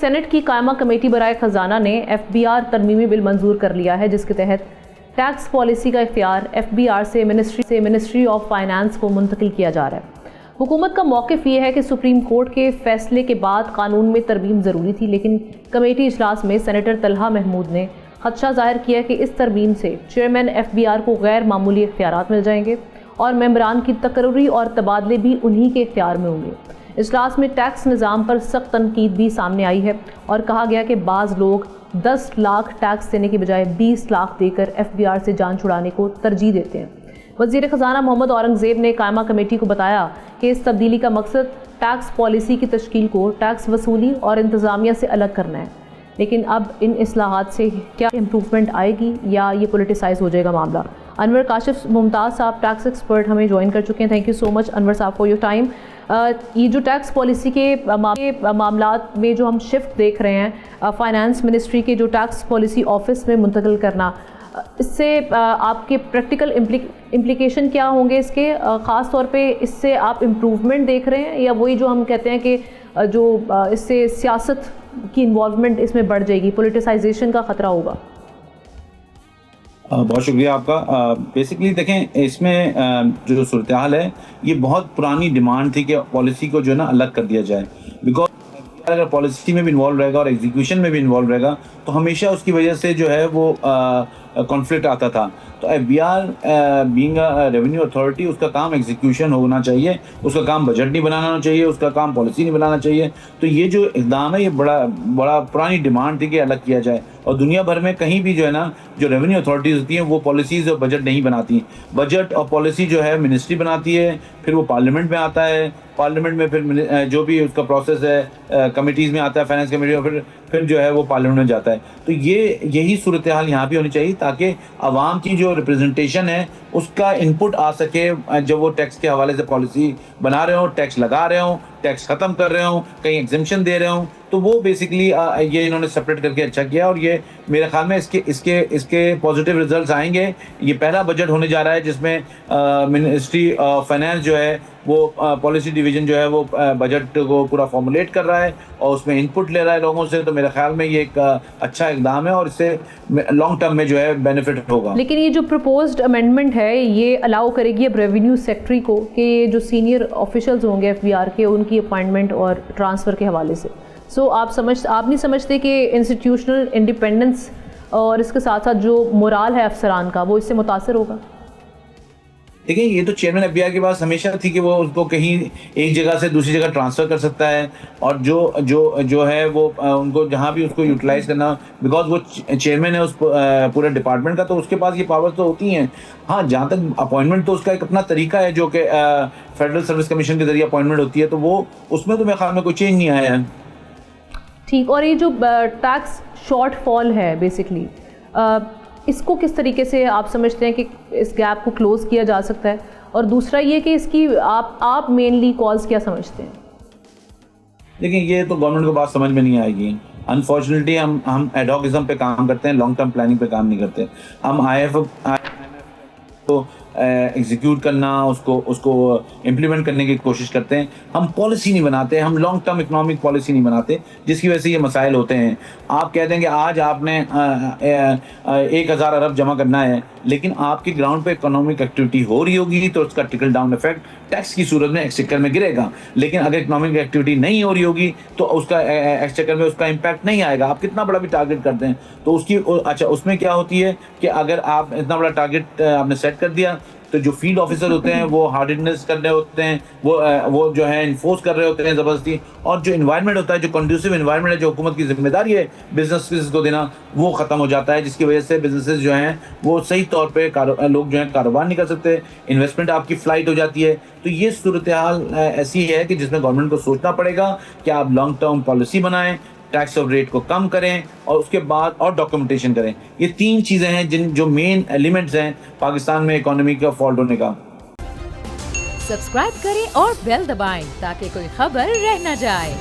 Saint کی قائمہ committee برائے خزانہ نے ایف بی آر ترمیمی بل منظور کر لیا ہے، جس کے تحت ٹیکس پالیسی کا اختیار ایف بی آر سے منسٹری آف فائنانس کو منتقل کیا جا رہا ہے۔ حکومت کا موقف یہ ہے کہ سپریم کورٹ کے فیصلے کے بعد قانون میں ترمیم ضروری تھی، لیکن کمیٹی اجلاس میں سینیٹر طلحہ محمود نے خدشہ ظاہر کیا کہ اس ترمیم سے چیئرمین ایف بی آر کو غیر معمولی اختیارات مل جائیں گے اور ممبران کی تقرری اور تبادلے بھی انہی کے اختیار میں ہوں گے۔ اجلاس میں ٹیکس نظام پر سخت تنقید بھی سامنے آئی ہے اور کہا گیا کہ بعض لوگ 10 لاکھ ٹیکس دینے کے بجائے 20 لاکھ دے کر ایف بی آر سے جان چھڑانے کو ترجیح دیتے ہیں۔ وزیر خزانہ محمد اورنگزیب نے قائمہ کمیٹی کو بتایا کہ اس تبدیلی کا مقصد ٹیکس پالیسی کی تشکیل کو ٹیکس وصولی اور انتظامیہ سے الگ کرنا ہے، لیکن اب ان اصلاحات سے کیا امپروومنٹ آئے گی یا یہ پولیٹیسائز ہو جائے گا معاملہ؟ انور کاشف ممتاز صاحب ٹیکس ایکسپرٹ ہمیں جوائن کر چکے ہیں۔ تھینک یو سو مچ انور صاحب فار یور ٹائم۔ یہ جو ٹیکس پالیسی کے معاملات میں جو ہم شفٹ دیکھ رہے ہیں، فائنانس منسٹری کے جو ٹیکس پالیسی آفس میں منتقل کرنا، اس سے آپ کے پریکٹیکل امپلیکیشن کیا ہوں گے اس کے؟ خاص طور پہ اس سے آپ امپروومنٹ دیکھ رہے ہیں یا وہی جو ہم کہتے ہیں کہ جو اس سے سیاست کی انوالومنٹ اس میں بڑھ جائے گی، پولیٹیسائزیشن کا خطرہ ہوگا؟ بہت شکریہ آپ کا۔ بیسکلی دیکھیں، اس میں جو صورتحال ہے یہ بہت پرانی ڈیمانڈ تھی کہ پالیسی کو جو ہے نا الگ کر دیا جائے، بیکاز اگر پالیسی میں بھی انوالو رہے گا اور ایگزیکیوشن میں بھی انوالو رہے گا تو ہمیشہ اس کی وجہ سے جو ہے وہ کانفلکٹ آتا تھا۔ تو F B R being a revenue authority, اس کا کام ایگزیکیوشن ہونا چاہیے، اس کا کام بجٹ نہیں بنانا چاہیے، اس کا کام پالیسی نہیں بنانا چاہیے۔ تو یہ جو اقدام ہے یہ بڑا پرانی ڈیمانڈ تھی کہ الگ کیا جائے، اور دنیا بھر میں کہیں بھی جو ہے نا جو ریونیو اتھارٹیز ہوتی ہیں وہ پالیسیز اور بجٹ نہیں بناتی۔ بجٹ اور پالیسی جو ہے منسٹری بناتی ہے، پھر وہ پارلیمنٹ میں آتا ہے، پارلیمنٹ میں پھر جو بھی اس کا پروسیس ہے کمیٹیز میں آتا ہے، فائنانس کمیٹی، اور پھر جو ہے وہ پارلیمنٹ میں جاتا ہے۔ تو یہی صورتحال یہاں بھی ہونی چاہیے تاکہ عوام کی جو ریپریزنٹیشن ہے اس کا انپٹ آ سکے، جب وہ ٹیکس کے حوالے سے پالیسی بنا رہے ہوں، ٹیکس لگا رہے ہوں، ٹیکس ختم کر رہے ہوں، کہیں ایگزمپشن دے رہے ہوں، تو وہ بیسکلی یہ انہوں نے سپریٹ کر کے اچھا کیا، اور یہ میرے خیال میں اس کے پازیٹیو ریزلٹس آئیں گے۔ یہ پہلا بجٹ ہونے جا رہا ہے جس میں منسٹری آف فائنانس جو ہے وہ پالیسی ڈویژن جو ہے وہ بجٹ کو پورا فارمولیٹ کر رہا ہے اور اس میں انپٹ لے رہا ہے لوگوں سے۔ تو میرے خیال میں یہ ایک اچھا اقدام ہے اور اس سے لانگ ٹرم میں جو ہے بینیفٹ ہوگا۔ لیکن یہ جو پروپوزڈ امینڈمنٹ ہے یہ الاؤ کرے گی اب ریونیو سیکٹری کو کہ جو سینئر آفیشلز ہوں گے ایف بی آر کے، ان کی اپائنٹمنٹ اور ٹرانسفر کے حوالے سے۔ سو آپ نہیں سمجھتے کہ انسٹیٹیوشنل انڈیپینڈنس اور اس کے ساتھ ساتھ جو مورال ہے افسران کا وہ اس سے متاثر ہوگا؟ دیکھیں، یہ تو چیئرمین ایف بی آر کے پاس ہمیشہ تھی کہ وہ اس کو کہیں ایک جگہ سے دوسری جگہ ٹرانسفر کر سکتا ہے، اور جو ہے وہ ان کو جہاں بھی اس کو یوٹیلائز کرنا، بیکاز وہ چیئرمین ہے اس پورے ڈپارٹمنٹ کا، تو اس کے پاس یہ پاور تو ہوتی ہیں۔ ہاں، جہاں تک اپوائنٹمنٹ تو اس کا ایک اپنا طریقہ ہے جو کہ فیڈرل سروس کمیشن کے ذریعے اپوائنٹمنٹ ہوتی ہے، تو وہ اس میں تو میرے خیال میں کوئی چینج نہیں آیا ہے۔ ٹھیک، اور یہ جو ٹیکس شارٹ فال ہے بیسکلی، اس کو کس طریقے سے آپ سمجھتے ہیں کہ اس گیپ کو کلوز کیا جا سکتا ہے؟ اور دوسرا یہ کہ اس کی آپ مینلی کاز کیا سمجھتے ہیں؟ دیکھیں، یہ تو گورنمنٹ کو بات سمجھ میں نہیں آئے گی۔ انفارچونیٹلی ہم ایڈ ہاکزم پہ کام کرتے ہیں، لانگ ٹرم پلاننگ پہ کام نہیں کرتے۔ ہم آئی ایف کو ایگزیکیوٹ کرنا، اس کو امپلیمنٹ کرنے کی کوشش کرتے ہیں، ہم پالیسی نہیں بناتے، ہم لانگ ٹرم اکنامک پالیسی نہیں بناتے، جس کی وجہ سے یہ مسائل ہوتے ہیں۔ آپ کہہ دیں کہ آج آپ نے 1000 ارب جمع کرنا ہے، لیکن آپ کی گراؤنڈ پہ اکنامک ایکٹیویٹی ہو رہی ہوگی تو اس کا ٹرکل ڈاؤن افیکٹ ٹیکس کی صورت میں ایکسچیکر میں گرے گا، لیکن اگر اکنامک ایکٹیویٹی نہیں ہو رہی ہوگی تو اس کا ایکسچیکر میں اس کا امپیکٹ نہیں آئے گا، آپ کتنا بڑا بھی ٹارگیٹ کرتے ہیں تو اس میں کیا ہوتی ہے کہ اگر آپ اتنا بڑا ٹارگیٹ آپ نے سیٹ کر دیا تو جو فیلڈ آفیسر ہوتے ہیں وہ ہارڈنس کر رہے ہوتے ہیں، وہ جو ہے انفورس کر رہے ہوتے ہیں زبردستی، اور جو انوائرمنٹ ہوتا ہے، جو کنڈیوسو انوائرمنٹ ہے، جو حکومت کی ذمہ داری ہے بزنس کو دینا، وہ ختم ہو جاتا ہے، جس کی وجہ سے بزنسز جو ہیں وہ صحیح طور پہ لوگ جو ہیں کاروبار نہیں کر سکتے، انویسٹمنٹ آپ کی فلائٹ ہو جاتی ہے۔ تو یہ صورتحال ایسی ہے کہ جس میں گورنمنٹ کو سوچنا پڑے گا کہ آپ لانگ ٹرم پالیسی بنائیں، ٹیکس آف ریٹ کو کم کریں، اور اس کے بعد اور ڈاکیومنٹیشن کریں۔ یہ 3 چیزیں ہیں جو مین ایلیمنٹس ہیں پاکستان میں اکانومی کا فالٹ ہونے کا۔ سبسکرائب کریں اور بیل دبائیں تاکہ کوئی خبر رہ نہ جائے۔